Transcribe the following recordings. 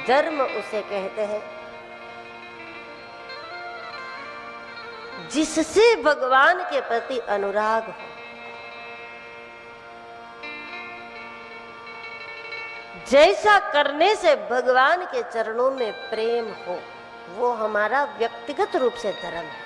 धर्म उसे कहते हैं जिससे भगवान के प्रति अनुराग हो, जैसा करने से भगवान के चरणों में प्रेम हो, वो हमारा व्यक्तिगत रूप से धर्म है।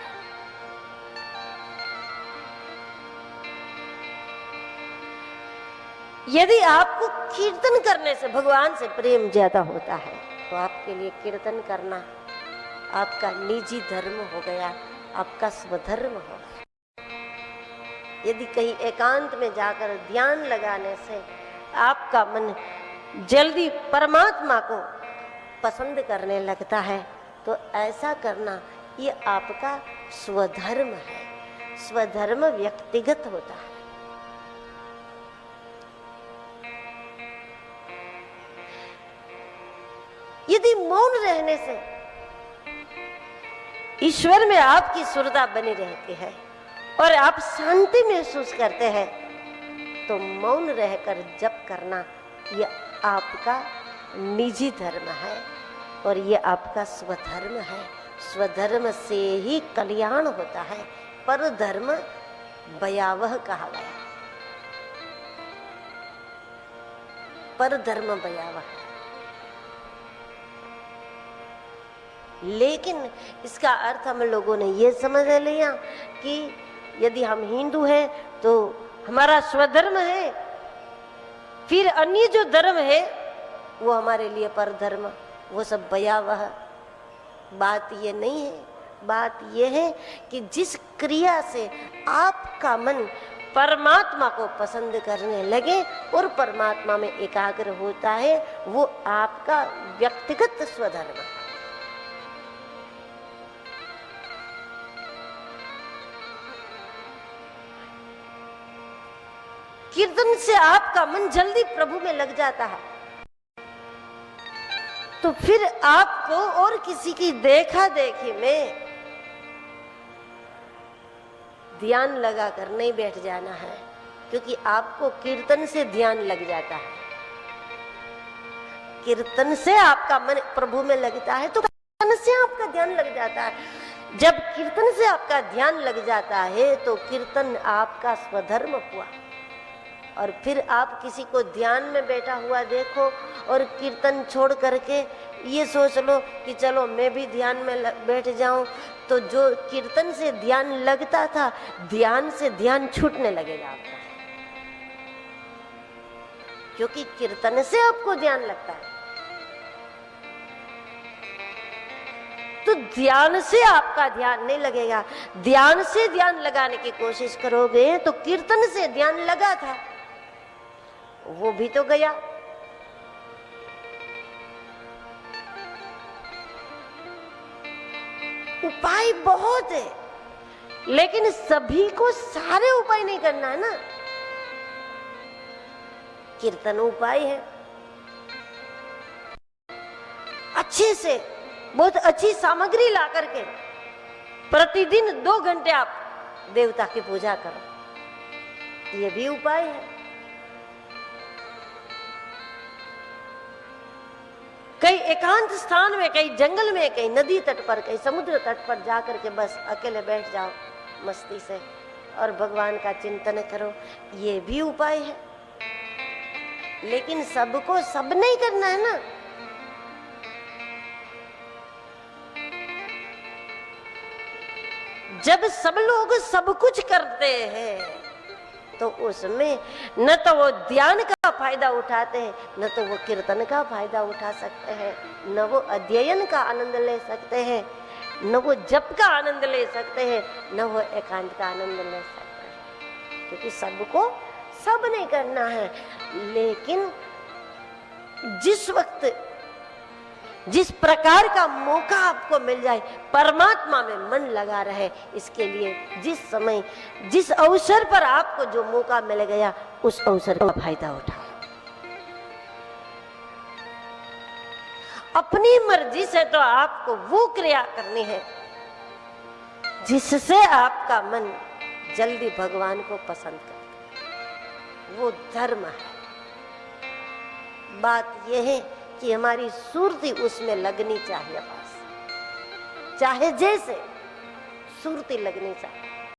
यदि आपको कीर्तन करने से भगवान से प्रेम ज्यादा होता है तो आपके लिए कीर्तन करना आपका निजी धर्म हो गया, आपका स्वधर्म हो गया। यदि कहीं एकांत में जाकर ध्यान लगाने से आपका मन जल्दी परमात्मा को पसंद करने लगता है तो ऐसा करना ये आपका स्वधर्म है। स्वधर्म व्यक्तिगत होता है। यदि मौन रहने से ईश्वर में आपकी सुरता बनी रहती है और आप शांति महसूस करते हैं तो मौन रहकर जप करना यह आपका निजी धर्म है और ये आपका स्वधर्म है। स्वधर्म से ही कल्याण होता है। पर धर्म भयावह कहा गया। पर धर्म भयावह है, लेकिन इसका अर्थ हम लोगों ने ये समझ लिया कि यदि हम हिंदू हैं तो हमारा स्वधर्म है, फिर अन्य जो धर्म है वो हमारे लिए पर धर्म, वो सब भयावह। बात ये नहीं है। बात ये है कि जिस क्रिया से आपका मन परमात्मा को पसंद करने लगे और परमात्मा में एकाग्र होता है, वो आपका व्यक्तिगत स्वधर्म है। कीर्तन से आपका मन जल्दी प्रभु में लग जाता है तो फिर आपको और किसी की देखा देखी में ध्यान लगाकर नहीं बैठ जाना है, क्योंकि आपको कीर्तन से ध्यान लग जाता है। कीर्तन से आपका मन प्रभु में लगता है तो कीर्तन से आपका ध्यान लग जाता है। जब कीर्तन से आपका ध्यान लग जाता है तो कीर्तन आपका स्वधर्म हुआ। और फिर आप किसी को ध्यान में बैठा हुआ देखो और कीर्तन छोड़ करके ये सोच लो कि चलो मैं भी ध्यान में बैठ जाऊं, तो जो कीर्तन से ध्यान लगता था, ध्यान से ध्यान छूटने लगेगा आपका, क्योंकि कीर्तन से आपको ध्यान लगता है। तो ध्यान से आपका ध्यान नहीं लगेगा। ध्यान से ध्यान लगाने की कोशिश करोगे तो कीर्तन से ध्यान लगा था वो भी तो गया। उपाय बहुत है, लेकिन सभी को सारे उपाय नहीं करना है ना। कीर्तन उपाय है। अच्छे से बहुत अच्छी सामग्री ला करके प्रतिदिन 2 घंटे आप देवता की पूजा करो, ये भी उपाय है। कहीं एकांत स्थान में, कहीं जंगल में, कहीं नदी तट पर, कहीं समुद्र तट पर जाकर के बस अकेले बैठ जाओ मस्ती से और भगवान का चिंतन करो, ये भी उपाय है। लेकिन सबको सब नहीं करना है ना। जब सब लोग सब कुछ करते हैं तो उसमें न तो वो ध्यान का फायदा उठाते हैं, न तो वो कीर्तन का फायदा उठा सकते हैं, न वो अध्ययन का आनंद ले सकते हैं, न वो जप का आनंद ले सकते हैं, न वो एकांत का आनंद ले सकते हैं, क्योंकि सबको सब नहीं करना है। लेकिन जिस वक्त जिस प्रकार का मौका आपको मिल जाए, परमात्मा में मन लगा रहे, इसके लिए जिस समय जिस अवसर पर आपको जो मौका मिल गया उस अवसर का फायदा उठाओ। अपनी मर्जी से तो आपको वो क्रिया करनी है जिससे आपका मन जल्दी भगवान को पसंद करे, वो धर्म है। बात यह है कि हमारी सुरती उसमें लगनी चाहिए, बस चाहे जैसे सुरती लगनी चाहिए।